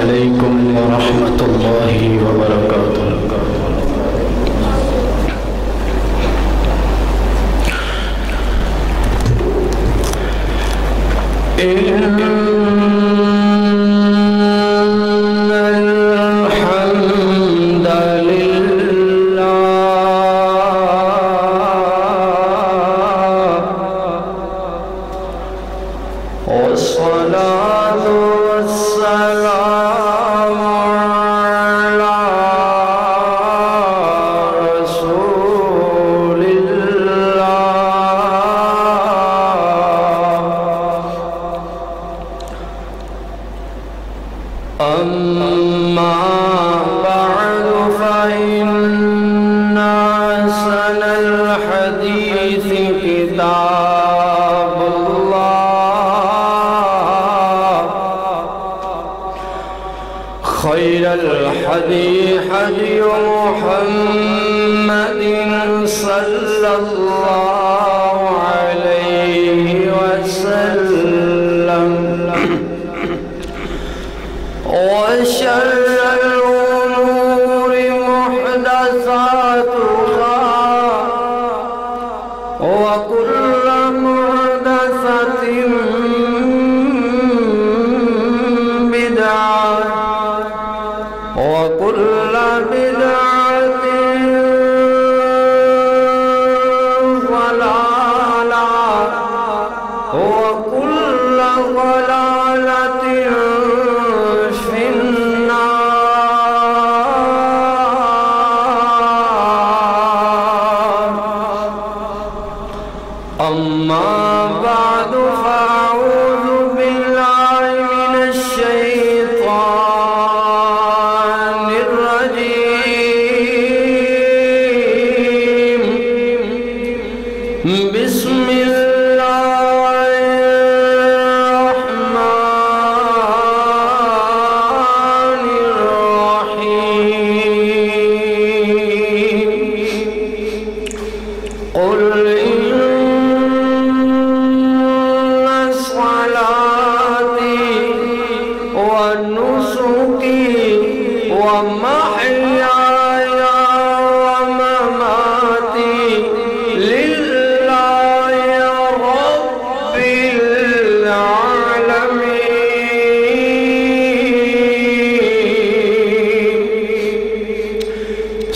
علیکم ورحمۃ اللہ وبرکاتہ۔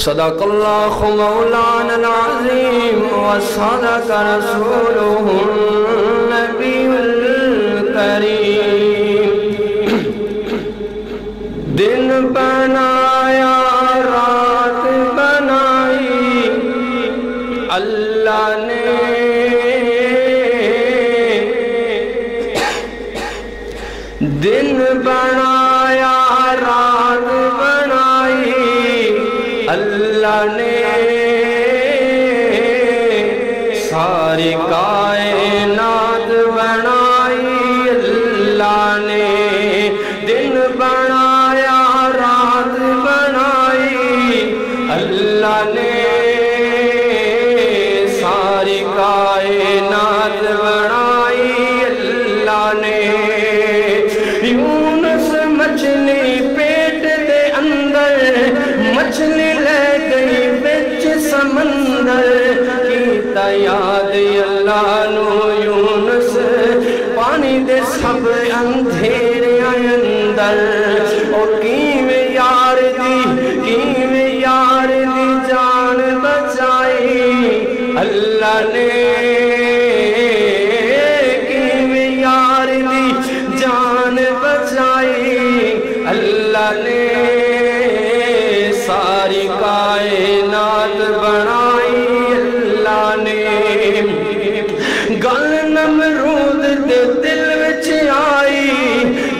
صدق اللہ مولانا العظیم وصدق رسولہ النبی الکریم۔ دن بنایا رات بنائی اللہ نے، دن بنایا رات بنائی اللہ نے، ساری کائنات بنائی اللہ نے، دن بنایا رات بنائی اللہ نے، ساری کائنات بنائی اللہ نے۔ یونس مچھلی پیٹ دے اندر، مچھلی لے گئی بچ سمندر، کیتا یاد اللہ نو یونس پانی دے سب اندھیرے اندر، او کیویں یار دی جان بچائی اللہ نے، کیویں یار دی جان بچائی اللہ نے، ساری کائنات بنائی اللہ نے۔ گل نمرود دے دل وچ آئی،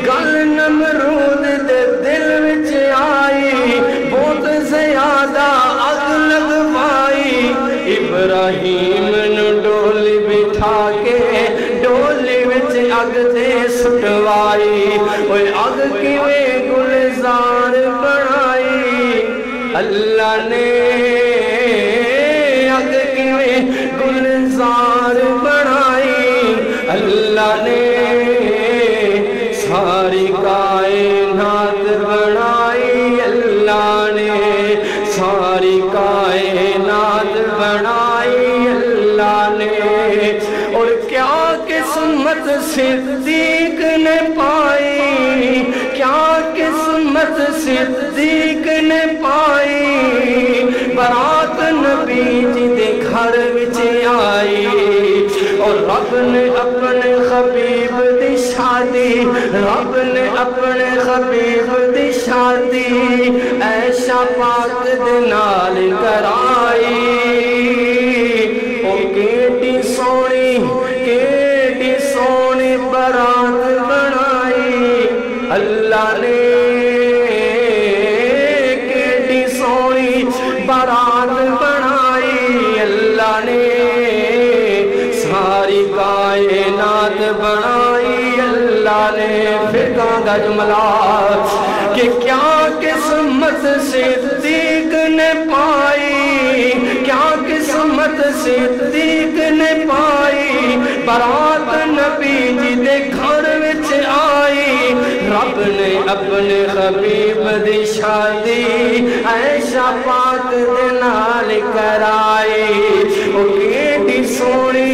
گل نمرود دے دل وچ آئی، بہت زیادہ اگ لگوائی، ابراہیم نو ڈولی بٹھا کے ڈولی وچ اگ تے سٹوائی، اوے اگ کیویں گلزار بنائی اللہ نے، اگ کیویں گلزار بنائی اللہ نے، ساری کائنات بنائی اللہ نے، ساری کائنات بنائی اللہ نے، اور کیا قسمت صدیق نے پائی، کیا قسمت صدیق نے پائی، برات نبی جی دے گھر وچ آئی، اور رب نے اپنے حبیب دی شادی، رب نے اپنے حبیب دی شادی عائشہ پاک دے نال کرائی، او کیڑی سونی برات بنائی اللہ نے، کیڑی سونی برات بنائی اللہ نے، ساری کائنات بنائی اللہ نے۔ پھر کہاں گا جملہ کہ کیا قسمت صدیق نے پائی، کیا قسمت صدیق نے پائی، برات نبی جی دے گھر وچ آئی، رب نے اپنے حبیب دی شادی عائشہ پاک دے نال کرائی، او کیڑی سونی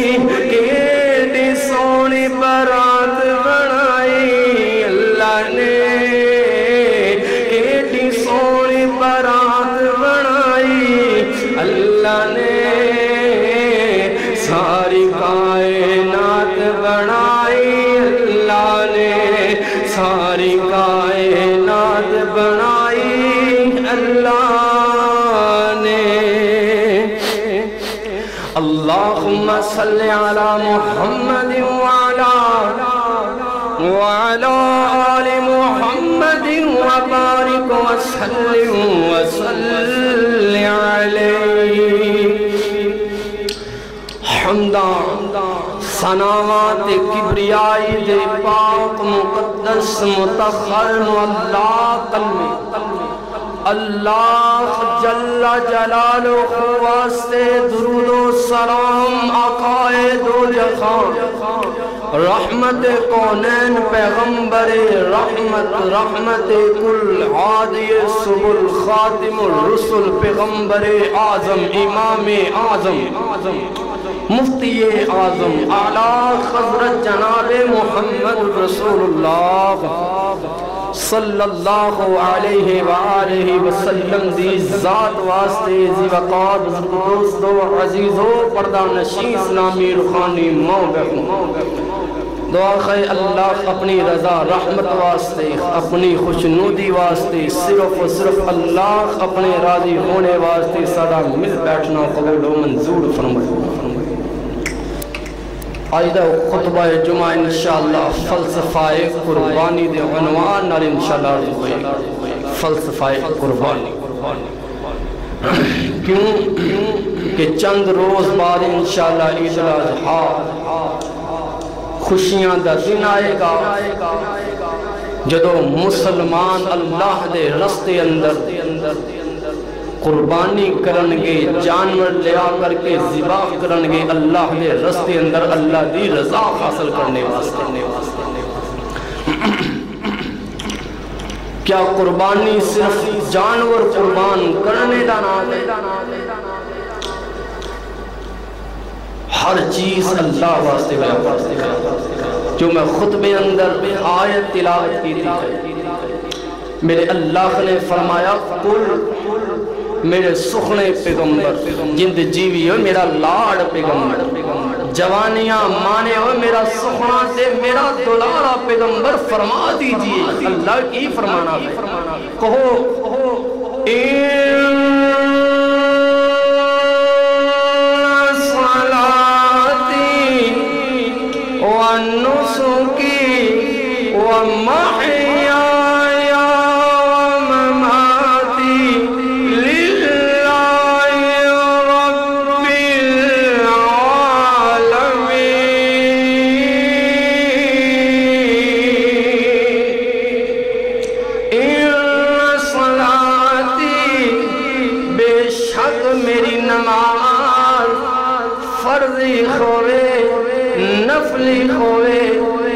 برات بنائی اللہ نے، کیڑی سونی برات بنائی اللہ نے، ساری کائنات بنائی اللہ نے، ساری کائنات بنائی اللہ نے۔ اللہم صلی علی محمد وعلی آل محمد وبارک وسلم وصلی علیہ۔ حمدہ ثناوات کبریائی دے پاک مقدس متخر اللہ قلبی، اللہ جل جلالہ واسطے درود و سلام آقائے دو جہاں، رحمت کونین پیغمبر رحمت کل عادی سبل خاتم الرسل پیغمبر اعظم امام اعظم مفتی اعظم اعلیٰ حضرت جناب محمد رسول اللہ صلی اللہ علیہ وآلہ وسلم دی ذات واسطے زی وقار دوستو عزیزو پردہ نشین اسلامی روحانی موقع دعا خواہ اللہ اپنی رضا رحمت واسطے اپنی خوشنودی واسطے صرف و صرف اللہ اپنے راضی ہونے واسطے سدا مل بیٹھنا قبول و منظور فرمائے۔ آئیدہ خطبہ جمعہ انشاءاللہ فلسفہ قربانی دے عنوان نال انشاءاللہ عرض ہوئے، فلسفہ قربانی۔ کیوں کہ چند روز بعد انشاءاللہ عید الاضحیٰ خوشیاں دا دن آئے گا جدو مسلمان اللہ دے رستے اندر قربانی کرنگے، جانور لیا کر کے ذبح کرنگے اللہ دے رستے اندر اللہ دی رضا حاصل کرنے واسطے۔ کیا قربانی صرف جانور قربان کرنے دا نام ہے؟ ہر چیز اللہ واسطے ہے۔ جو میں خطبے اندر آیت تلاوت کی تھی، میرے اللہ نے فرمایا قل میرے سخنے پیغمبر جند جیوی ہو میرا لاڑ پیغمبر، جوانیاں مانے ہو میرا سخنا سے میرا دلارا پیغمبر، فرما دیجئے اللہ کی فرمانا ہے۔ کہو ونسكي ومحياي ومماتي لله رب العالمين إن صلاتي بشک میری نماز فرضی خوے نفلی خوے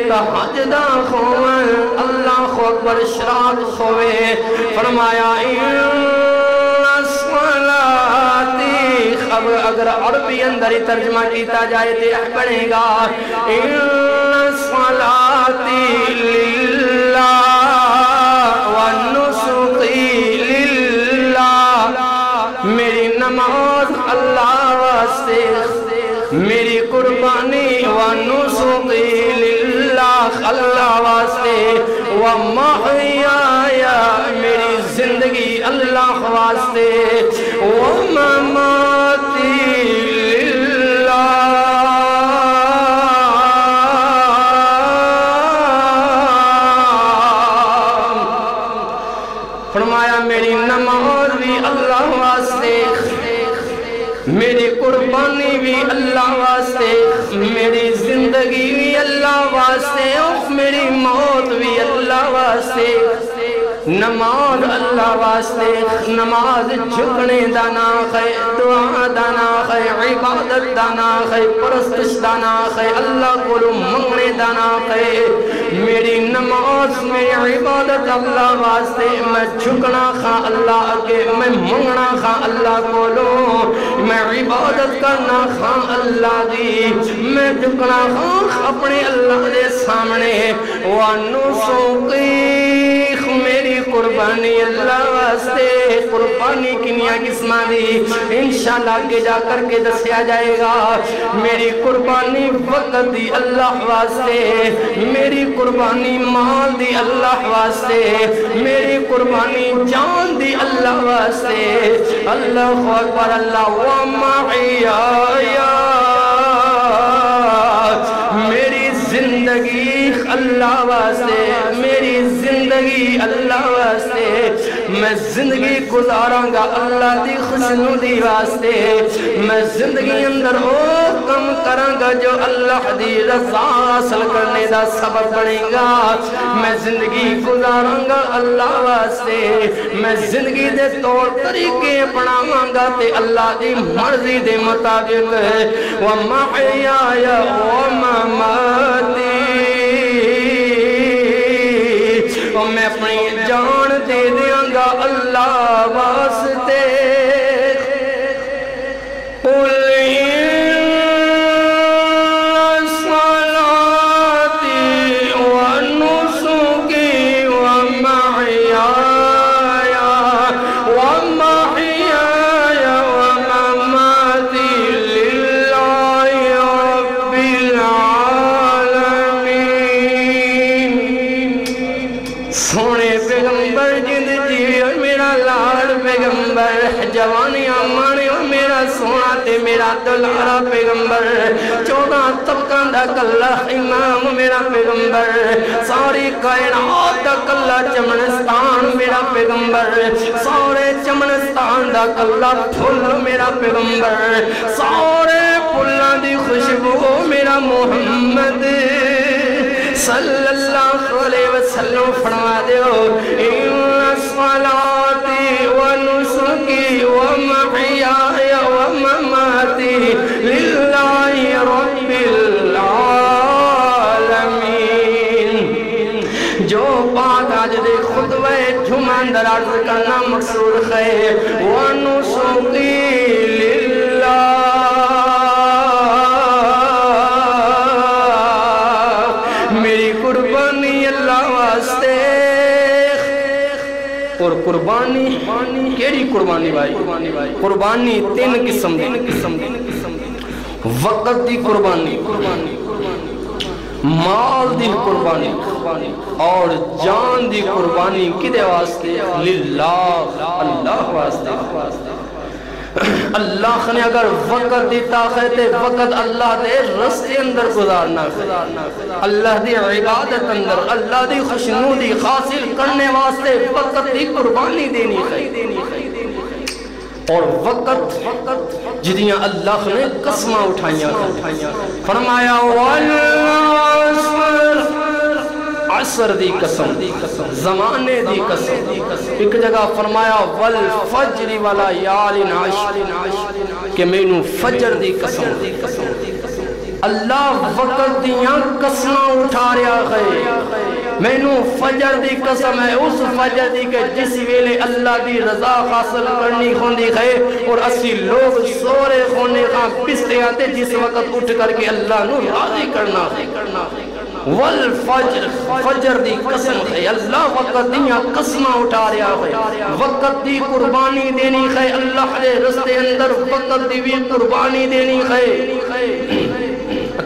تہجدہ خوے اللہ خواہ اکبر اشراق ہوئے فرمایا اب اگر عربی اندر ہی ترجمہ کیتا جائے تو بنے گا ان صلاتی للہ ونسکی للہ، میری نماز اللہ واسطے، میری قربانی ونسکی للہ اللہ واسطے، ومحیایا میری زندگی اللہ واسطے، ومماتی للہ۔ فرمایا میری نماز بھی اللہ واسطے، میری قربانی بھی اللہ واسطے، میری زندگی بھی اللہ واسطے، میری موت بھی اللہ واسطے۔ نماز اللہ واسطے، نماز جھکنے دانا ہے، دعا دانا ہے، عبادت دانا ہے، پرستش دانا ہے، اللہ کو منگنے دانا ہے۔ میری نماز میری عبادت اللہ واسطے، میں جھکنا خواہ اللہ کے، میں منگنا خواہ اللہ کو لوں، میں عبادت کرنا خواہ اللہ دی، میں جھکنا خواہ اپنے اللہ دے سامنے۔ وَنُسُقِي میری قربانی اللہ واسطے، قربانی کنیا قسمہ دی انشاءاللہ آگے جا کر کے دسیا جائے گا۔ میری قربانی وقت دی اللہ واسطے، میری قربانی مال دی اللہ واسطے، میری قربانی جان دی اللہ واسطے۔ اللہ اکبر اللہ ومحیایا، میری زندگی اللہ واسطے، میری زندگی اللہ واسطے، میں زندگی گزاراں گا اللہ دی خوشنودی واسطے، میں زندگی اندر او کم کراں گا جو اللہ دی رضا حاصل کرنے دا سبب بنے گا، میں زندگی گزاراں گا اللہ واسطے، میں زندگی دے طور طریقے اپناواں گا تے اللہ دی مرضی دے مطابق۔ وَمَحْيَايَ وَمَمَاتِي، میں اپنی جان دے دیاں گا اللہ واسطے۔ قُلْ إِنَّ صَلَاتِي وَنُسُكِي وَمَحْيَايَ وَمَمَاتِي لِلَّهِ رَبِّ الْعَالَمِينَ۔ سونے پیغمبر جند جیوی اور میرا لال پیغمبر، جوانی آمانی اور میرا سونا تے میرا دلارا پیغمبر، 14 طبقان دا کلہ امام میرا پیغمبر، ساری کائنات دا کلہ چمنستان میرا پیغمبر، سارے چمنستان دا کلہ پھول میرا پیغمبر، سارے پھولان دی خوشبو میرا محمد صلی اللہ علیہ وسلم فرما دیو۔ ان صلاتی ونسکی ومحیائی ومماتی للہ رب العالمین۔ جو بات آج دے خطبہ جمعہ اندر عرض کرنا مقصود ہے، ونسکی للہ، میری قربانی اللہ واسطے۔ اور قربانی کیڑی قربانی بھائی؟ قربانی 3 قسم دی، وقت دی قربانی، مال دی قربانی اور جان دی قربانی کدے واسطے؟ للہ اللہ واسطے۔ اللہ نے اگر وقت دیتا ہے تو وقت اللہ دے رستے اندر گزارنا ہے، اللہ دی عبادت اندر اللہ دی خوشنودی حاصل کرنے واسطے وقت دی قربانی دینی ہے۔ اور وقت جدیاں اللہ نے قسمہ اٹھائیاں، فرمایا والعصر، عصر دی قسم، زمانے دی قسم۔ ایک جگہ فرمایا والفجر ولیال عشر، کہ مینو فجر دی قسم۔ اللہ وقت دیاں قسمہ اٹھا رہا ہے، مینوں فجر دی قسم ہے اس فجر دی کہ جس ویلے اللہ دی رضا حاصل کرنی ہوندی ہے اور اسی لوگ سورے ہونے کا بستریاں تے جس وقت اٹھ کر کے اللہ نو راضی کرنا ہے والفجر فجر دی قسم ہے اللہ وقت دیاں قسمہ اٹھا رہا ہے وقت دی قربانی دینی ہے اللہ دے رستے اندر وقت دی بھی قربانی دینی ہے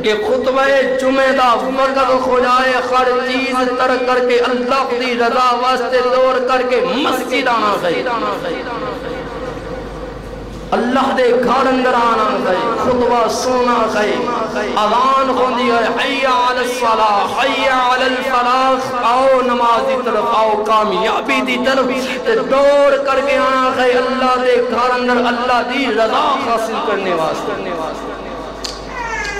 کہ خطبہ جمعہ دا وقت ہو جائے ہر چیز ترک کر کے اللہ دی رضا واسطے دور کر کے مسجد آنا ہے اللہ دے گھر اندر آنا ہے خطبہ سونا ہے اذان ہوندی ہے حی علی الصلاۃ حی علی الفلاح آؤ نماز دی طرف آؤ کامیابی دی طرف دور کر کے آنا ہے اللہ دے گھر اندر اللہ دی رضا حاصل کرنے واسطے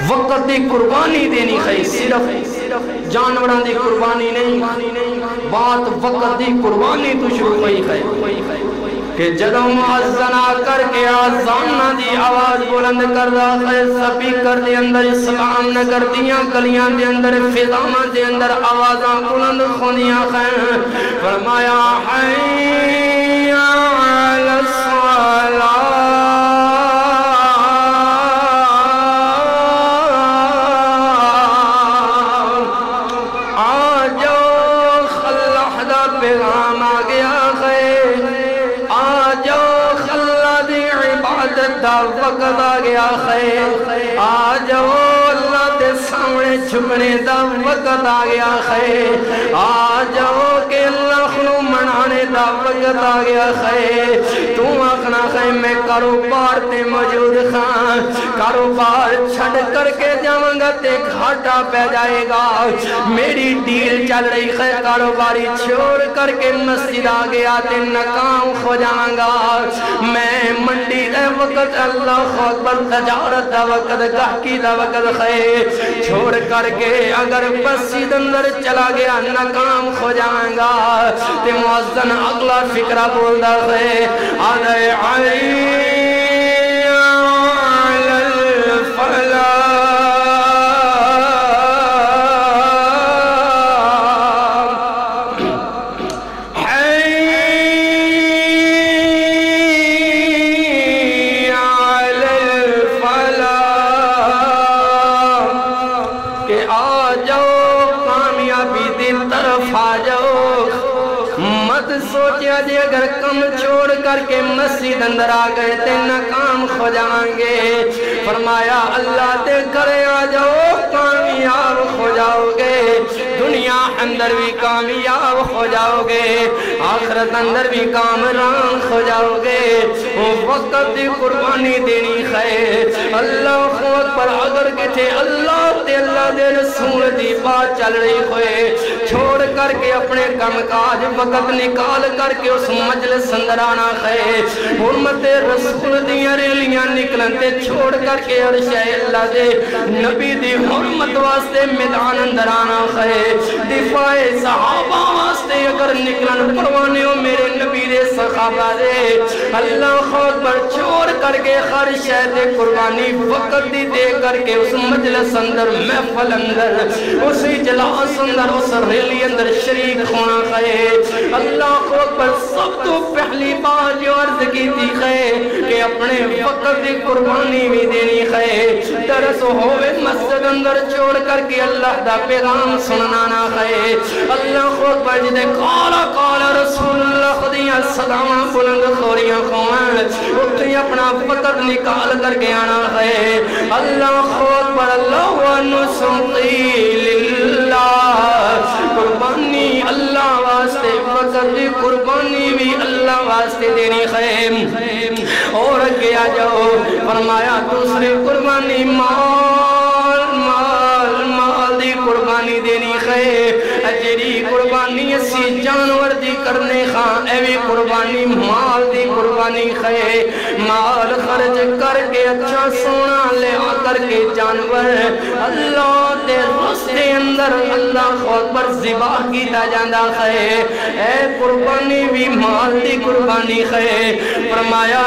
وقت دی قربانی دینی ہے صرف جانوراں دی قربانی نہیں بات وقت دی قربانی تو شروع ہوئی ہے کہ جدوں مؤذن کر کے آذان دی آواز بلند کر رہا ہے سپیکر دے اندر اسلام نگر دیاں گلیاں دے اندر فضاواں دے اندر آوازاں بلند ہوندیاں ہیں فرمایا حی علی الصلاۃ وقت آ گیا ہے آ جاؤ اللہ دے سامنے چھپنے دا وقت آ گیا ہے آ جاؤ کہ اللہ نو منانے دا وقت آ گیا ہے تو آخنا ہے میں کاروبار تے موجود ہاں کاروبار چھڑ کر کے جاؤں گا تے گھاٹا پہ جائے گا میری ڈیل چل رہی ہے کاروباری چھوڑ کر کے مسجد آ گیا تے ناکام ہو جاؤں گا میں منڈی دے وقت اللہ اکبر تجارت دا وقت گاہکی دا وقت ہے چھوڑ کر کے اگر مسجد اندر چلا گیا ناکام ہو جائیں گا تے مؤذن اگلا فکرہ بولدا ہے علی الفلاح جی اگر کم چھوڑ کر کے مسجد اندر آ گئے تے ناکام ہو جائیں گے فرمایا اللہ تے کرے آ جاؤ کامیاب ہو جاؤ گے دنیا اندر بھی کامیاب ہو جاؤ گے آخرت اندر بھی کامران ہو جاؤ گے وقت دی قربانی دینی ہے اللہ خود پر اگر کتے اللہ دے رسول دی بات چل رہی ہوئے چھوڑ کر کے اپنے کم کاج وقت نکال کر کے اس مجلس اندر آنا ہے حرمت رسول دیاں ریلیاں نکلن تے چھوڑ کر کے عرش اللہ دے نبی دی حرمت واسطے میدان اندر آنا ہے دفاع صحابہ واسطے اگر نکلن پروانے ہو میرے نبی دے صحابہ دے اللہ خود پر چھوڑ کر کے ہر شہد قربانی وقت دی دے کر کے اس مجلس اندر محفل اندر اس اجلاس اندر اس ریلی اندر شریک ہونا ہے اللہ خود پر سب تو پہلی بات جو عرض کی تھی ہے کہ اپنے وقت دی قربانی بھی دینی ہے درس ہوئے مسجد اندر چھوڑ کر کے اللہ دا پیغام سنانا ہے اللہ خود پر جدے قال رسول اللہ خدیاں صدامہ بلند خوریاں خوان اتنی اپنا وقت نکال کر کے آنا ہے اللہ خود پر اللہ ونسمتی للہ قربانی اللہ واسطے وقت دی قربانی بھی اللہ واسطے دینی ہے اور کیا جاؤ فرمایا دوسری قربانی مال دی قربانی دینی ہے اجری قربانی اسی جانور دی کرنے خان ایوی قربانی مال دی قربانی ہے مال خرچ کر کے اچھا سونا لے آ کر کے جانور اللہ دے رستے اندر اللہ خود پر ذبح کیتا جاندہ ہے اے قربانی بھی مال دی قربانی ہے فرمایا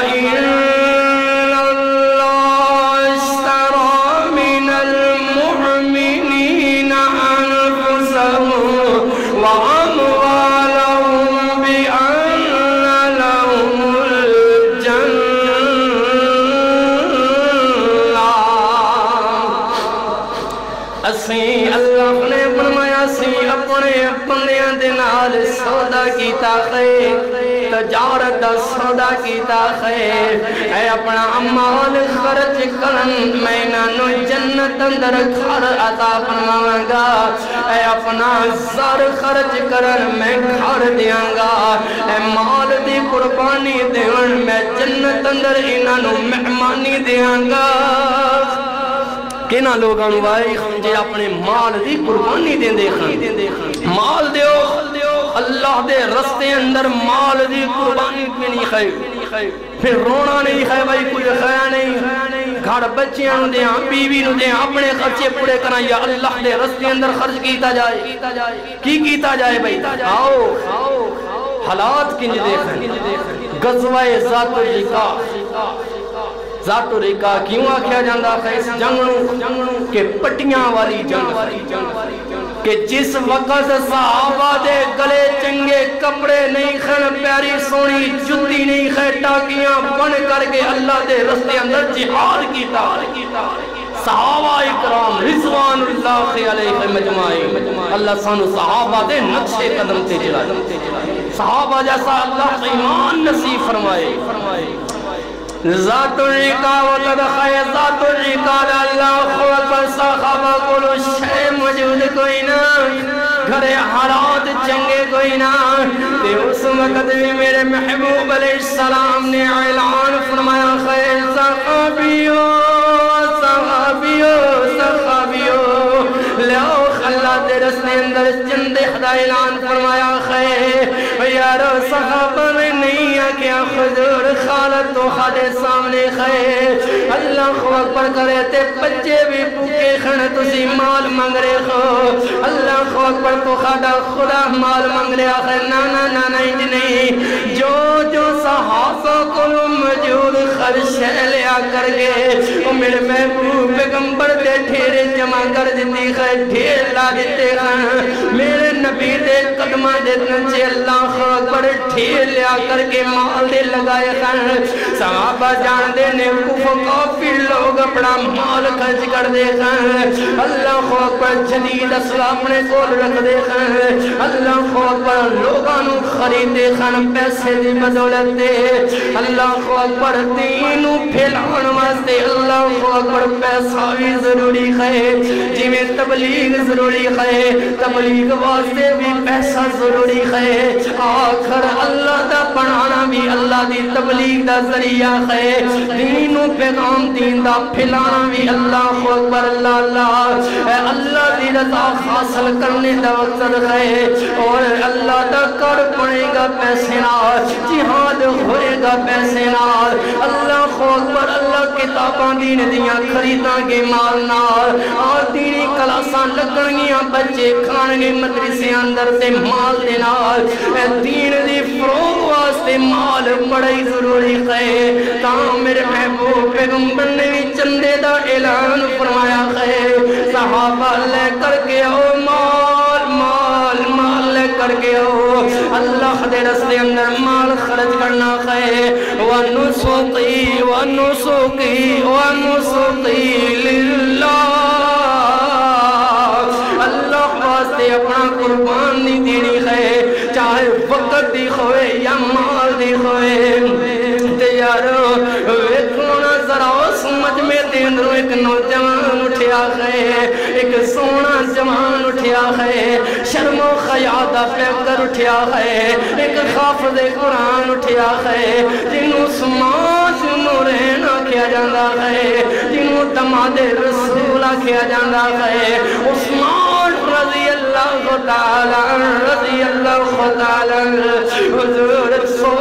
خیر تجارت دا سودا کیتا خیر اے اپنا مال خرچ کرن میں نانو جنت اندر گھر عطا فرماواں گا اے اپنا زر خرچ کرن میں گھر دیاں گا اے مال دی قربانی دیون میں جنت اندر انہاں نو مہمانی دیاں گا کینا لوگاں نو بھائی جے اپنے مال دی قربانی دین دیکھن مال دیو اللہ دے رستے اندر مال دی قربانی میں نہیں خیر پھر رونا نہیں ہے بھائی کوئی خیا نہیں گھر بچیاں نو دیاں بیوی نو دیاں اپنے خرچے پورے کرنا یا اللہ دے رستے اندر خرچ کیتا جائے کی کیتا جائے بھائی آؤ حالات کنج دیکھیں غزوہ ذات الرقاع کیوں آکھیا جاندہ ہے اس جنگنوں کہ پٹیاں والی جنگ کہ جس وقت صحابہ دے گلے چنگے کپڑے نہیں خن پیاری سونی جتی نہیں خیر ٹاکیاں بن کر کے اللہ دے رستے اندر جہاد کیتا صحابہ اکرام رضوان اللہ علیہ مجمعین اللہ سانو صحابہ دے نقشے قدم تے چلائے صحابہ جیسا اللہ ایمان نصیب فرمائے ذات الرقاع وقد خیر ذات الرقاع اللہ اکبر صحابہ کلو شے موجود کوئی نہ گھرے حالات چنگے کوئی نہ تے اس وقت بھی میرے محبوب علیہ السلام نے اعلان فرمایا خیر صحابیو لو اللہ دے رستے اندر چندے خدا اعلان فرمایا خیر یارو صحابہ میں نہیں ہے کیا حضور خالد تو خادے سامنے خیر اللہ کو اکبر کرے تے بچے بھی بھوکے کھڑے تسی مال مانگ رہے ہو اللہ کو اکبر تو خدا مال مانگ رہے آخر نا نہیں جو صحابہ کو موجود خرش لیا کر گئے وہ میرے محبوب پیغمبر دے ٹھیرے جمع کر دیتی خیر ٹھیر لا دیتے خیر میرے نبی دے قدمہ دیتنا چھے اللہ اکبر ٹھیر لیا کر کے مال دے لگائے خیر صحابہ جان دینے کفو کافی لوگ اپنا مال خرچ کر دے خیر اللہ اکبر جدید اسلام اپنے کول رکھ دے خیر اللہ اکبر لوگانو خرید دے خیر پیسے دی بدولت دے اللہ اکبر دینو پھیلان واسطے اللہ اکبر پیسہ بھی ضروری ہے جی میں تبلیغ ضروری ہے تبلیغ واسطے بھی پیسہ ضروری ہے آخر اللہ دا پڑھانا بھی اللہ دی تبلیغ دا ذریعہ ہے دین و پیغام دین دا پھیلانا بھی اللہ اکبر اللہ دی رضا حاصل کرنے دا مقصد ہے اور اللہ دا کر پڑے گا پیسے نال جہاد ہوئے گا پیسے نال اللہ اکبر اللہ کتاباں دین دیاں خریداں کے مال نال اور دینی کلاساں لگنگیاں بچے کھانگے مدرسے اندر سے مال دے نال دین دی فروغ واسطے مال بڑی ضروری ہے تاں میرے محبوب پیغمبر نے بھی چندے دا اعلان فرمایا ہے صحابہ لے کر کے او مال لے کر کے او اللہ دے رستے اندر مال خرچ کرنا ہے وَنُسُقِي لِلَّهِ اللہ واسطے اپنا قربان نہیں دینی ہے چاہے وقت دی ہوئے یا مال دی ہوئے تیارو ویکھونا ذرا سمجھ میں دیندرو ایک نوجوان اٹھیا ہے ایک سونا جوان اٹھیا ہے شرم و خیال دا پیکر اٹھیا ہے ایک حافظ قرآن اٹھیا ہے جنہوں سماج نورین کیا جاندہ ہے جنہوں دماد رسول کیا جاندہ ہے عثمان رضی اللہ تعالی حضور سو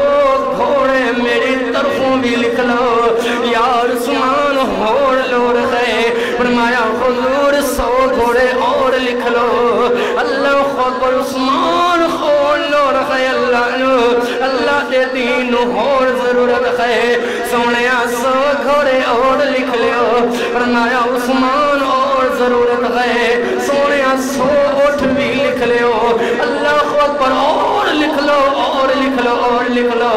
گھوڑے میری طرفوں بھی لکھ لو یار عثمان ہوڑ لور ہے فرمایا حضور سو گھوڑے اور لکھ لو اللہ اکبر عثمان ہوڑ لور ہے اللہ دے دین ہوڑ ضرورت ہے سونیا سو گھوڑے اور لکھ لو فرمایا عثمان اور ضرورت ہے سونیا سو اٹھ بھی لکھ لو اللہ اکبر اور لکھ لو اور لکھ لو اور لکھ لو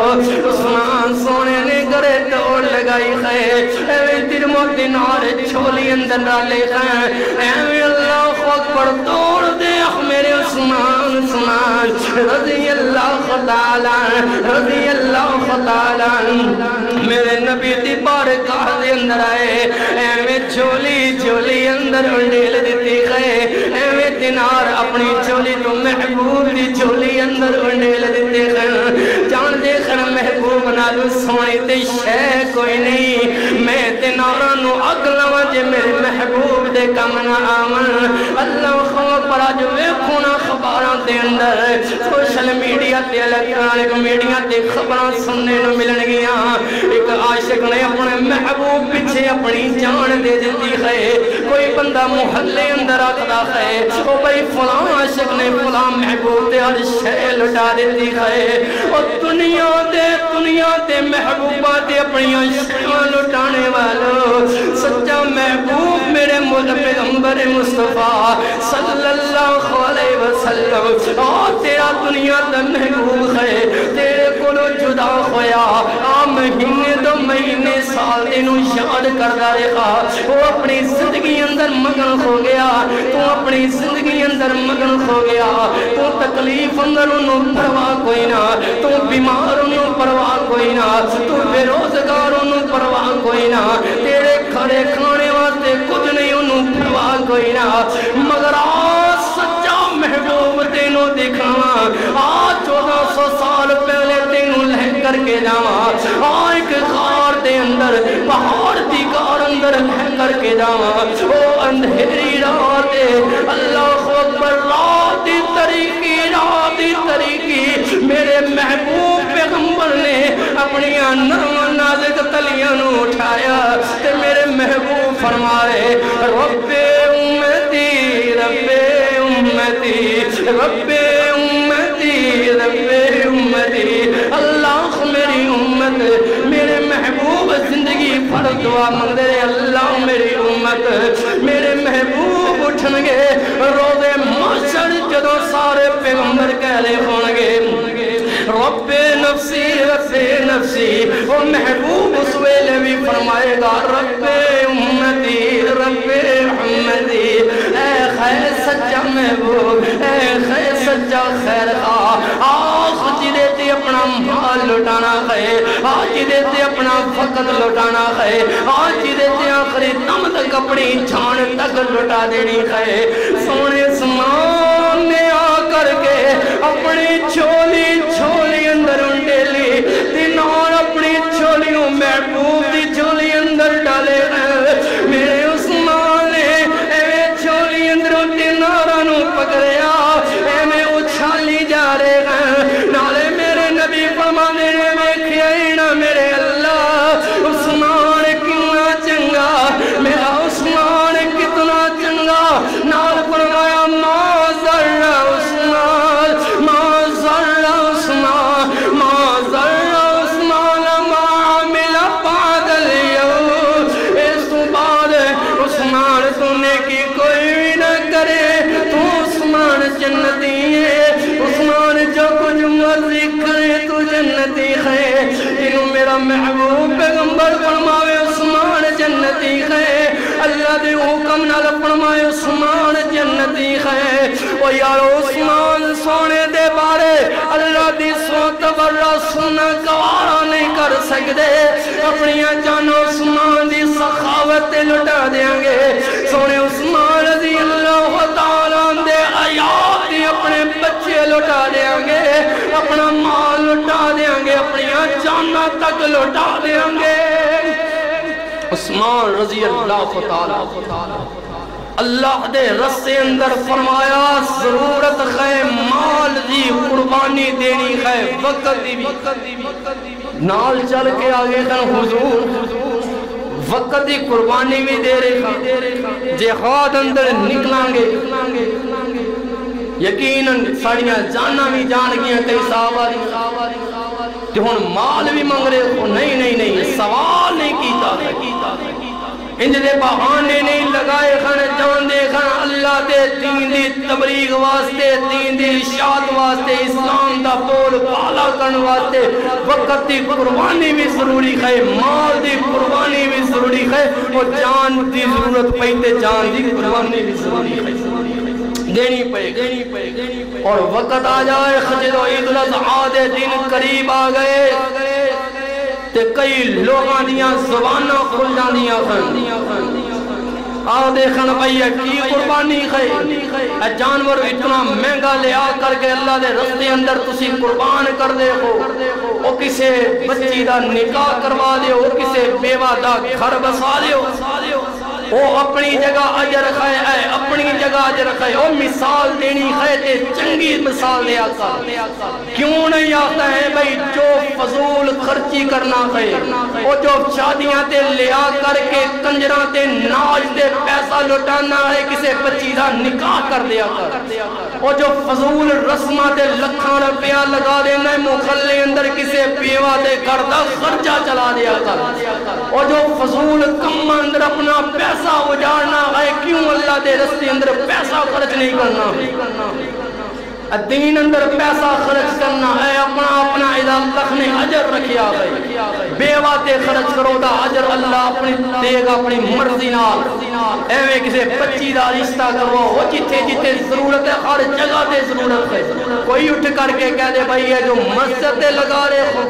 عثمان سونے نے گرے دوڑ لگائی ہے اے درمو دینار چھولی اندر ڈالے ہیں اے اللہ اکبر دوڑ دے میرے عثمان رضی اللہ تعالی میرے نبی دی بارگاہ دے اندر آئے ایویں چولی اندر ڈیل دیتی گئے ایویں دینار اپنی چولی تو محبوب دی چولی اندر ڈیل دیتے گئے جان دے خیر محبوب نالو سونی تے شے کوئی نہیں میں دیناراں نو اگ لواں جے میرے محبوب دے کم نہ آون اللہ خوف پر اج ویکھو نا خبراں دے اندر سوشل میڈیا تے الیکٹرانک میڈیا تے خبراں سننے نو ملن گیاں ایک عاشق نے اپنے محبوب پیچھے اپنی جان دے دیتی ہے کوئی بندہ محلے اندر آکھدا ہے او بھائی فلاں عاشق نے فلاں محبوب تے ہر شے لٹا دیتی ہے او دنیا تے محبوبہ تے اپنی شیاں لٹانے والو سچا محبوب میرے پیغمبر مصطفیٰ صلی اللہ علیہ وسلم تیرا دنیا تے محبوب ہے تیرے کولو جدا ہویا مہینے دو مہینے سال دنوں یاد کردا رہا وہ اپنی زندگی اندر مگن ہو گیا تو اپنی زندگی اندر مگن ہو گیا تو تکلیف اندر انہوں پرواہ کوئی نہ تو بیمار انہوں پرواہ کوئی نہ تو بے روزگار انہوں پرواہ کوئی نہ تیرے کھڑے کھانے واسطے کچھ نہیں انہوں پرواہ کوئی نہ مگر آج سچا محبوب تینوں دکھاواں آج 1400 سال پہلے تینوں لہ کر کے جاواں ایک غار دے اندر پہاڑ دی غار اندر لہ کر کے جاواں او اندھیری رات اللہ اکبر رات دی طریقی میرے محبوب پیغمبر نے اپنی نرم نازک تلیاں نو اٹھایا تے میرے محبوب فرمائے رب امتی رب امتی رب امتی رب امتی اللہ میری امت میرے محبوب زندگی بھر دعا مانگتے رہے اللہ میری امت میرے محبوب اٹھن گے روزے محشر جدوں سارے پیغمبر کہہ رہے ہون گے رب نفسی رب نفسی وہ محبوب اس ویلے بھی فرمائے گا رب امتی رب امتی اے خیر سچا محبوب اے خیر سچا خیر آخ جدے تے اپنا مال لٹانا ہے آج جدے تے اپنا فقط لٹانا ہے آج جدے تے آخری دم تک اپنی جان تک لٹا دینی ہے سونے سمان نے آ کر کے اپنی چھولی اندر انڈیلی دینار اپنی چھولیوں محبوب دی چھولی اندر ڈالے میرے عثمان نے اے چھولی اندر دینارانو پکڑیا اے میں اچھالی جا رہے ہیں نالے میرے نبی فرمانے میں کھیائینا میرے اللہ عثمان کتنا چنگا میرا عثمان کتنا چنگا نال فرمایا ما ذر عثمان ما ذر عثمان ما ذر عثمان ما عمل بعد اليوم اس تو بعد عثمان سننے کی کوئی بھی نہ کرے تو عثمان جنتی ہے عثمان جو کچھ مرضی کرے تو جنتی ہے جنہوں میرا محبوب پیغمبر فرماوے عثمان جنتی ہے اللہ دے حکم نال فرمائے عثمان جنتی ہے او یار عثمان سونے دے بارے اللہ دی سوت برا سننا گوارا نہیں کر سکتے اپنی جان عثمان دی سخاوت لٹا دیاں گے سونے عثمان رضی اللہ تعالیٰ دے آیات دی اپنے بچے لٹا دیاں گے اپنا مال لٹا دیاں گے اپنی جانہ تک لٹا دیاں گے عثمان رضی اللہ تعالیٰ اللہ دے رسے اندر فرمایا ضرورت ہے مال دی قربانی دینی ہے وقت دی نال چل کے آگے کن حضور وقت دی قربانی بھی دے رہے جہاد اندر نکلان گے یقیناً ساڑیاں جانا بھی جان گیا کئی صحابہ کہ ہون مال بھی مانگ رہے ہو نہیں سوال نہیں کیتا انج دے بہانے نہیں لگائے خان جان دے خان اللہ دے دین دی تبلیغ واسطے دین دی اشاعت واسطے اسلام دا بول پالا کرن واسطے وقت دی قربانی بھی ضروری ہے مال دی قربانی بھی ضروری ہے اور جان دی ضرورت پہتے جان دی قربانی بھی ضروری ہے دینی پڑے اور وقت آ جائے خجل و عید الاضحیٰ دے دن قریب آ گئے تے کئی لوگاں دیاں زباناں کھل جاندیاں خن آؤ دیکھن بھئی کی قربانی خی اے جانور اتنا مہنگا لے آ کر کے اللہ دے رستے اندر تسی قربان کر دے ہو او کسے بچی دا نکاح کروا دے ہو کسے بیوہ دا گھر بسا دے ہو وہ اپنی جگہ اجر خائے اے اپنی جگہ اجر خائے وہ مثال دینی خائے تے چنگی مثال دیا کر کیوں نہیں آتا ہے بھئی جو فضول خرچی کرنا خائے وہ جو شادیاں تے لیا کر کے کنجران تے ناج تے پیسہ لٹانا ہے کسے بچی دا نکاح کر دیا کر وہ جو فضول رسمہ تے لکھاں روپیہ لگا دینا ہے مخلے اندر کسے بیوہ تے کردہ خرچہ چلا دیا کر وہ جو فضول کم اندر اپنا پیسہ اجارنا ہے کیوں اللہ دے رستے اندر پیسہ خرچ نہیں کرنا دین اندر پیسہ خرچ کرنا ہے اپنا اذا اللہ نے اجر رکھیا ہے بیوہ تے خرچ کرو دا اجر اللہ اپنی دے گا اپنی مرضی نال ایویں کسے بچی دا رشتہ کرو وہ جتے ضرورت ہے ہر جگہ تے ضرورت ہے کوئی اٹھ کر کے کہہ دے بھائی یہ جو مسجد تے لگا رہے ہو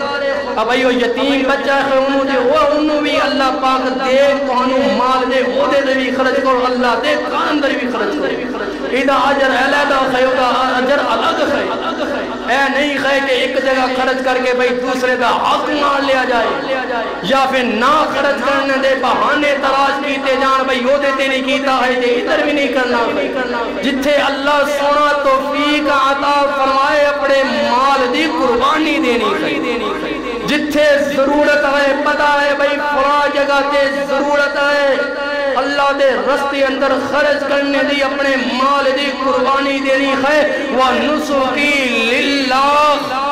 اب بھائی وہ یتیم بچہ ہے انہوں بھی اللہ پاک دے کانوں مال دے وہ دے بھی خرچ کرو اللہ دے کان اندر بھی خرچ کرو اذا اجر علیدہ خیو دا اجر الگ ہے اے نہیں خواہ کہ ایک جگہ خرچ کر کے بھئی دوسرے دا حق مار لیا جائے یا پھر نہ خرچ کرنے دے بہانے تراش کیتے جان بھئی وہ دیتے نہیں کیتا ہے جے ادھر بھی نہیں کرنا جتھے اللہ سونا توفیق عطا فرمائے اپنے مال دی قربانی دینی ہے جتھے ضرورت ہے پتا ہے بھئی فرا جگہ تے ضرورت ہے اللہ دے رستے اندر خرچ کرنے دی اپنے مال دی قربانی دینی ہے وَنُسُقِي لِلَّهِ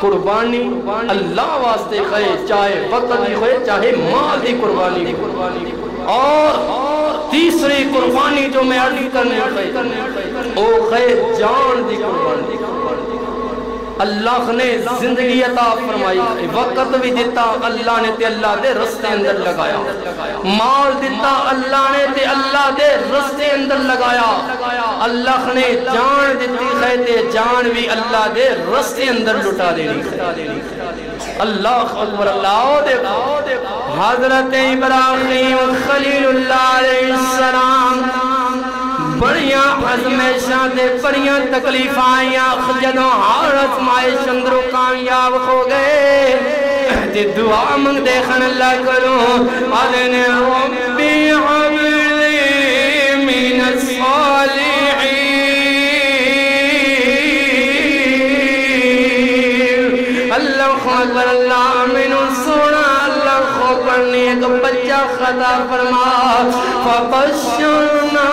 قربانی اللہ واسطے خواہ چاہے وقت دی خواہ چاہے مال دی قربانی اور تیسری قربانی جو میں عرض کرنے خواہ او خواہ جان دی قربانی اللہ نے زندگی عطا فرمائی وقت بھی دیتا اللہ نے تے اللہ دے رستے اندر لگایا مال دیتا اللہ نے تے اللہ دے رستے اندر لگایا اللہ نے جان دیتی ہے تے جان بھی اللہ دے رستے اندر لٹا دینی اللہ اکبر اللہ دیکھو حضرت ابراہیم خلیل اللہ علیہ السلام بڑیاں عزمشاں دے بڑیاں تکلیف آئیاں جدوں حالت معاش اندروں کامیاب ہو گئے تے دعا منگ دیکھن اللہ کروں آدھنے ربی عبلی من الصالحین اللہ اکبر اللہ من سونا اللہ خوبرنی ایک بچہ خطا فرما فبشرنا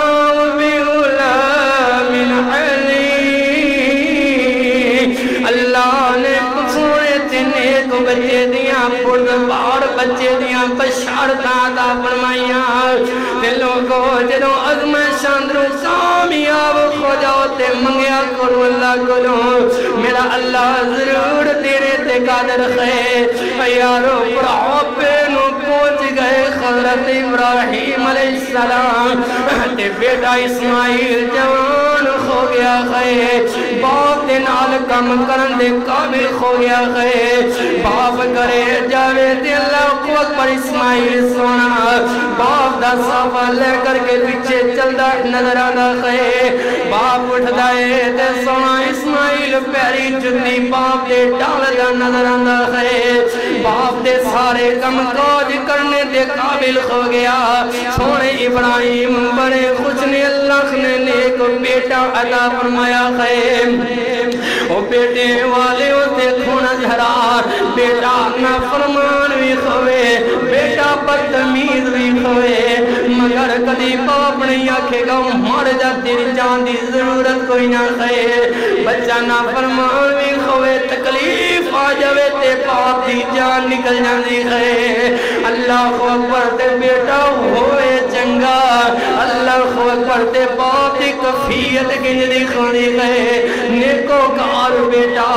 اللہ نے سونے تینے کو بچے دیاں پردبار بچے دیاں بشارتاں عطا فرمائیاں دلوں کو جدوں عزم شاندروں کامیاب ہو جاؤ تے منگیا کرو اللہ کرو میرا اللہ ضرور تیرے تے قادر ہے یارو پراپے نو پہنچ گئے حضرت ابراہیم علیہ السلام تے بیٹا اسماعیل جوان ہو گیا ہے باپ دے نال کم کرن دے قابل ہو گیا ہے باپ کرے جاوے تے اللہ کو اکبر اسماعیل سونا باپ دا صافہ لے کر کے پیچھے چل دا نظر آدھا ہے باپ اٹھ دائے تے سونا اسماعیل پیری جتنی باپ دے ڈال دا نظر آدھا ہے باپ دے سارے کم کاج کرنے دے قابل ہو گیا سونے ابراہیم بڑے خوش نے اللہ نے نیک بیٹا عطا فرمایا ہے او بیٹے والے ہوتے کھونا جھرار بیٹا نا فرمان بھی خوے بیٹا بدتمیز بھی خوے مگر کدی باپ نہیں آکھے گا مر جا تیری جان دی ضرورت کوئی نہ ہے بچہ نا فرمان بھی خوے تکلیف آ جاوے تے باپ دی جان نکل جاندی ہے اللہ اکبر تے بیٹا ہوئے چنگا اللہ اکبر تے باپ دی کفیت گنجدی خانی ہے نیکو کار بیٹا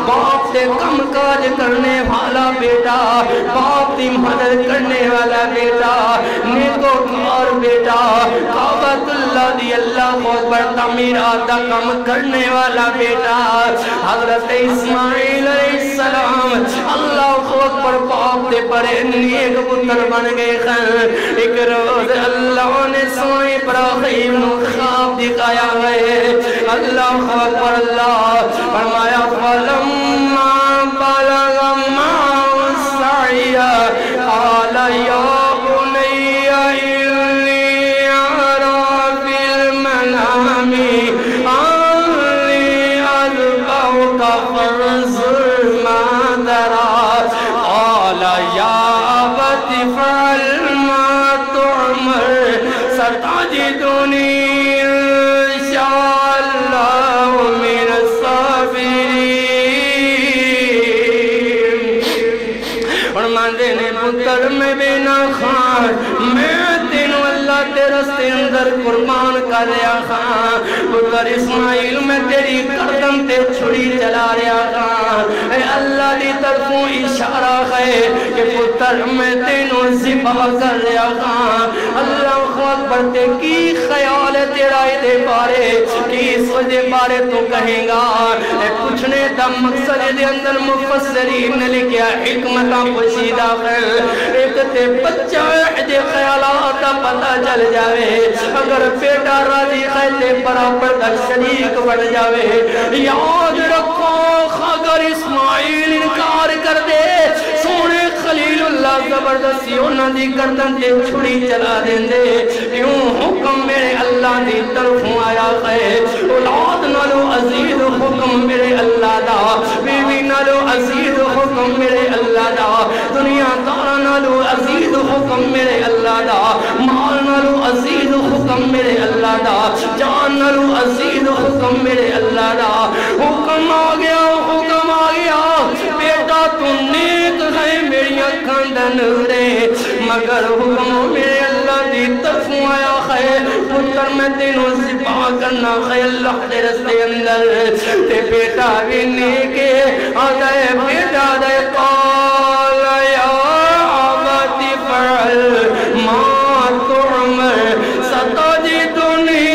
باپ تے کم کاج کرنے والا بیٹا باپ دی مدد کرنے والا بیٹا نیکو کار بیٹا کعبۃ اللہ دی اللہ اکبر تعمیرات دا کم کرنے والا بیٹا حضرت اسماعیل علیہ السلام اللہ اکبر باپ دے بڑے نیک پتر بن گئے خیر ایک روز اللہ نے سوئے ابراہیم نو خواب دکھایا ہے اللہ اکبر اللہ فرمایا فلما بلغ معه السعي قال يا بني إني أرى في المنام أني أذبحك فانظر ماذا ترى قال يا أبت افعل ما تؤمر ستجدني إن شاء الله من الصابرين فرماندے نے پتر میں بنا خان میں تینوں اللہ تے رستے اندر قربان کر رہا خان پتر اسماعیل میں تیری گردن تے چھڑی چلا رہا خان اے اللہ دی طرفوں اشارہ ہے کہ پتر میں تینوں ذبح کر رہا خان اللہ اکبر تے کی خیال ہے تیرا دے بارے کی سوچے بارے تو کہیں گا اے پوچھنے دا مقصد دے اندر مفسرین نے لکھیا حکمتاں پوشیدہ خیر ایک تے بچہ دے خیالات دا پتہ چل جاوے اگر بیٹا راضی خیلے برابر دا شریک بڑھ جاوے یاد رکھو اگر اسماعیل انکار کر دے سونے خلیل اللہ زبردستی انہاں دی گردن تے چھڑی چلا دیں دے کیوں حکم میرے اللہ دی طرفوں آیا ہے اولاد نالو عزیز حکم میرے اللہ دا بیوی نالو عزیز حکم میرے اللہ دا دنیا دارا نالو عزیز حکم میرے اللہ دا مال نالو عزیز حکم میرے اللہ دا جان نالو عزیز حکم میرے اللہ دا حکم آ گیا بیٹا تو نیک ہے میری اکھان دا نورے مگر حکم میرے اللہ دی طرفوں آیا ہے پتر میں تینوں ذبح کرنا ہے اللہ دے رستے اندر تے بیٹا بھی نیکے آدھے بیٹا دے قال یا عبد فعل ما تعمر ستجدنی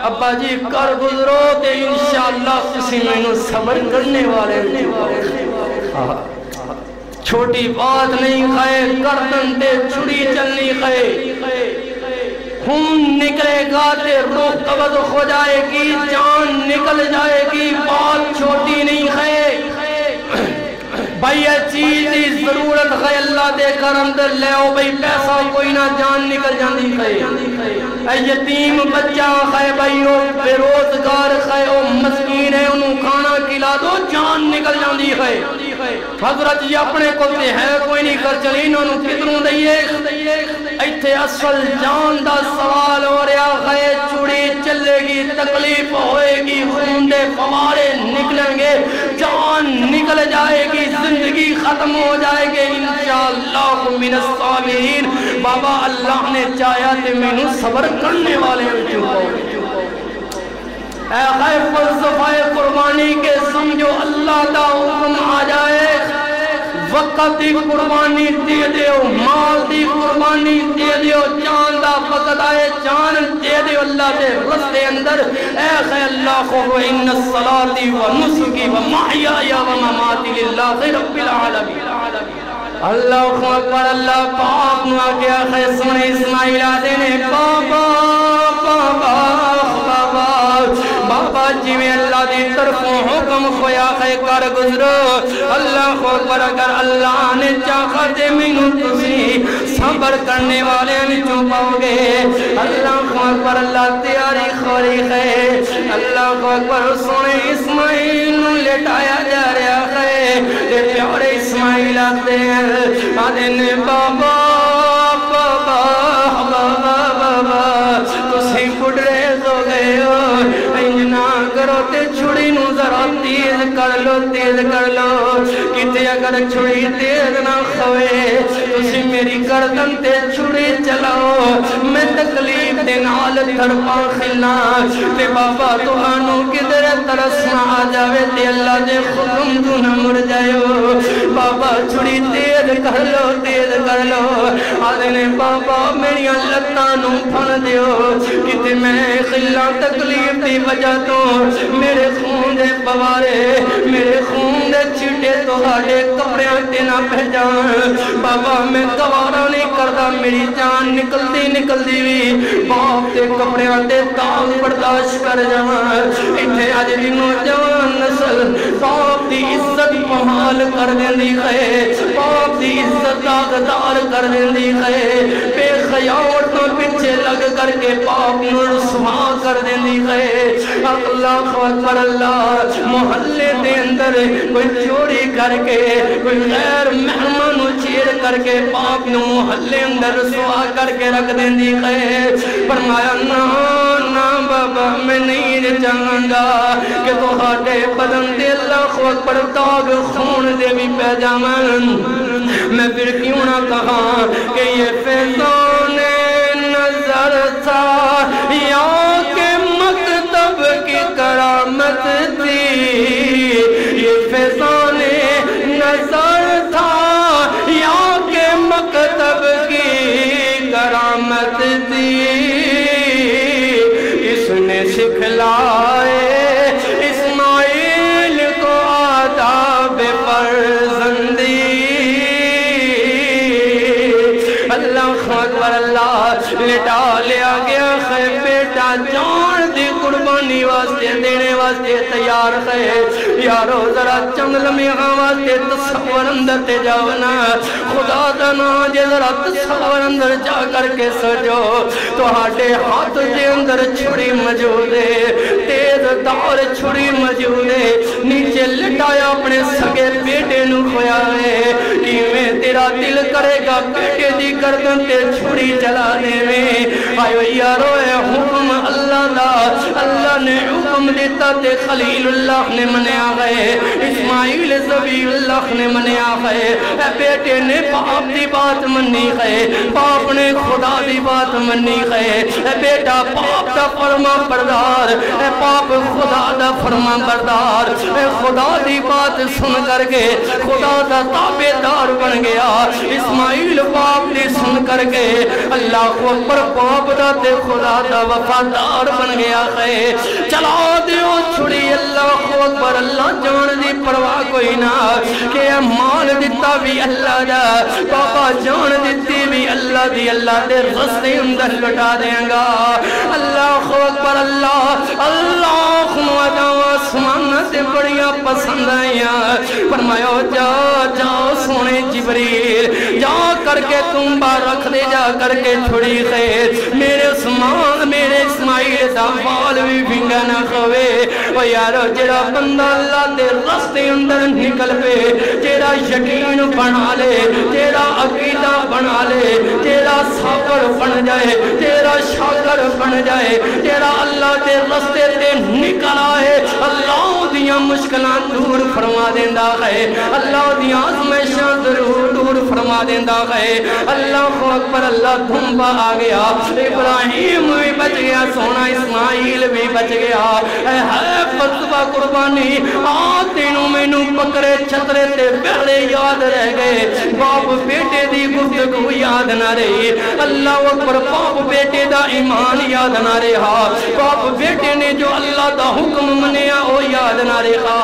ابا جی کر گزرو تے انشاءاللہ کسی میں نو صبر کرنے والے چھوٹی بات نہیں خیر گردن تے چھڑی چلنی خیر خون نکلے گا تے روح قبض ہو جائے گی جان نکل جائے گی بات چھوٹی نہیں خیر بھائی یہ چیز دی ضرورت ہے اللہ دے کرم در لے او بھائی پیسہ کوئی نہ جان نکل جاندی ہے اے یتیم بچہ ہے بھائی او بے روزگار ہے او مسکین ہے انہوں کھانا کھلا دو جان نکل جاندی ہے حضرت جی اپنے کو تے ہے کوئی نہیں کر چلی انہوں کتنوں دئیے ایتھے اصل جان دا سوال ہو رہا ہے چوڑی چلے گی تکلیف ہوئے گی خون دے فوارے نکلیں گے جان نکل جائے گی زندگی ختم ہو جائے گے انشاءاللہ من الصابرین بابا اللہ نے چاہیا تے میں نو صبر کرنے والے اے خیر فلسفہ قربانی کے سمجھو اللہ دا حکم آ جائے وقت دی قربانی دے دیو مال دی قربانی دے دیو جان دا وقت آئے جان دے دیو اللہ دے رستے اندر اے خیر اللہ خوف ان الصلاة و نسکی و محیاء و مماتی للہ رب العالمین اللہ اکبر اللہ پاک نو آگیا خیر سنے اسماعیل آدھے نے بابا بابا بابا بابا جی میں اللہ دی طرفوں حکم خویا خے کر گزرو اللہ اکبر اگر اللہ نے چاہا دے منو تسی صبر کرنے والے نہیں پاؤ گے اللہ اکبر اللہ تیاری خوری ہے اللہ اکبر سنے اسماعیل لٹایا جا رہا ہے پیارے اسماعیل آتے ہیں آدھے بابا بابا بابا بابا تسی بڑھریز ہو گئے ہو انجنا کرو تے چھڑی نو ذرا تیز کر لو کتے اگر چھڑی تیز نہ خوے تسی میری گردن تے چھڑی چلاؤ میں تکلیف دے نال تڑپا کھلنا تے بابا تمہانو کدھر ترس نہ آ جاوے تے اللہ دے حکم تو نہ مر جائیو بابا چھڑی تیز کر لو آدھنے بابا میری لتانو پھن دیو کتے میں خلا تکلیف دی وجہ تو میرے خون دے پوارے میرے خون دے چھٹے تو آڑے کپڑیاں تینا پہجان بابا میں گوارا نہیں کردہ میری جان نکل دی بھی باپ تے کپڑیاں تے تاغ برداشت کر جان انہیں آج دی نوجوان نسل باپ دی عزت محال کر دیں دی خے باپ دی عزت داغدار کر دیں دی خے بے خیاوٹوں پچھے لگ کر کے باپ نو رسوا کر دیں دی خے اللہ اکبر اللہ محلے دے اندر کوئی چوری کر کے کوئی غیر مہمانو چیر کر کے باپ نو محلے اندر رسوا کر کے رکھ دیں دی خے فرمایا نا بابا میں نہیں چاہنگا کہ تو ہاٹے بدن دے اللہ اکبر داغ خون دے بھی پیجامن میں پھر کیوں نہ کہا کہ یہ فیضان نظر تھا یا کہ مکتب کی کرامت تھی یہ فیضان نظر تھا یا کہ مکتب کی کرامت تھی اس نے سکھلائے اسماعیل کو آداب فرزندی اللہ اکبر اللہ لٹا لیا گیا خے بیٹا جان دی قربانی واسطے دینے واسطے تیار خے یارو ذرا چند لمحہ واسطے تصور اندر تے جاونا خدا دنا جے ذرا تصور اندر جا کر کے سجو تو ہاٹے ہاتھ دے اندر چھڑی موجود ہے تیز دار چھڑی موجود ہے نیچے لٹایا اپنے سگے بیٹے نو کھویا ہے کہ میں تیرا دل کرے گا بیٹے دی گردن تے چھڑی چلا دے میں آئیو یارو اے حکم اللہ دا اللہ نے حکم دیتا تے خلیل اللہ نے منیا گئے اسماعیل زبی اللہ نے منیا گئے اے بیٹے نے باپ دی بات منی گئے باپ نے خدا دی بات منی گئے اے بیٹا باپ دا فرما بردار اے باپ خدا دا فرما بردار اے خدا دی بات سن کر کے خدا دا تابعدار بن گیا اسماعیل باپ دی سن کر کے اللہ کو اکبر باپ دا تے خدا دا وفادار بن گیا ہے چلا دیو چھڑی اللہ کو اکبر اللہ جان دی پرواہ کوئی نہ کہ مال دیتا بھی اللہ دا بابا جان دیتی بھی اللہ دی اللہ دے رستے اندر لٹا دیں گا اللہ کو اکبر اللہ اللہ خمدہ آسمان سے بڑیاں پسند آئیاں فرمایا جا سونے جبریل جا کر کے تم بار رکھ دے جا کر کے چھڑی خیر میرے اسماعیل دا بال بھی بھنگا نہ خوے و یارو جڑا بندہ اللہ دے رستے اندر نکل پے جڑا یقین بنا لے جڑا عقیدہ بنا لے جڑا صابر بن جائے جڑا شاکر بن جائے جڑا اللہ دے رستے تے نکل آئے اللہ دیاں مشکلاں دور فرما دیندہ ہے اللہ دیاں آزمائشاں دور فرما دیندہ ہے اللہ اکبر اللہ دھنبا آ گیا ابراہیم بھی بچ گیا سونا اسماعیل بھی بچ گیا اے ہے فتوہ قربانی آتینوں میں نو پکڑے چھترے تے بہڑے یاد رہ گئے باپ بیٹے دی گفتگو یاد نہ رہی اللہ اکبر باپ بیٹے دا ایمان یاد نہ رہا باپ بیٹے نے جو اللہ دا حکم منیا وہ یاد نہ رہا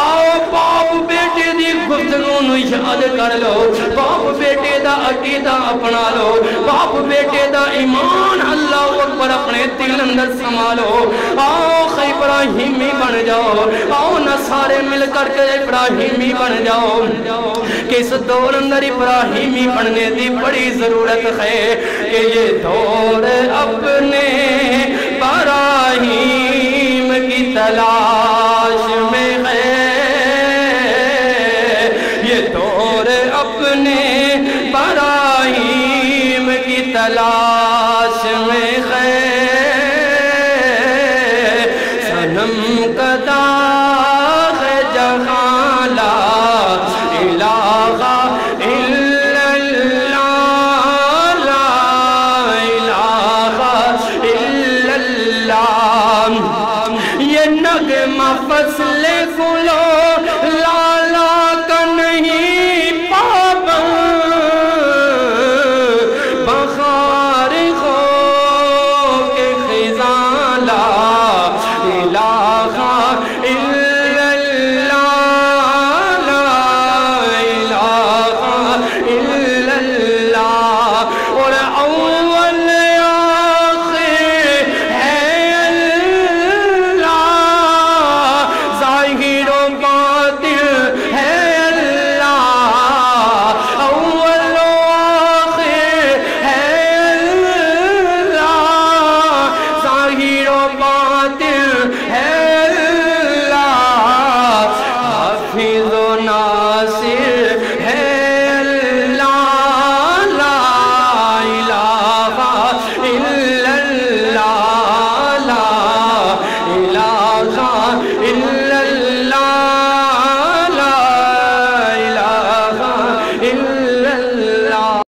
آؤ باپ بیٹے دی گفتگو نو یاد کر لو باپ بیٹے دا عقیدہ اپنا لو باپ بیٹے دا ایمان اللہ اکبر اپنے دل اندر سنبھالو آؤ ابراہیمی بن جاؤ آؤ نہ سارے مل کر کے ابراہیمی بن جاؤ کہ اس دور اندر ابراہیمی بننے دی بڑی ضرورت ہے کہ یہ دور اپنے ابراہیم کی تلاش میں ہے یہ دور اپنے براہیم کی تلاش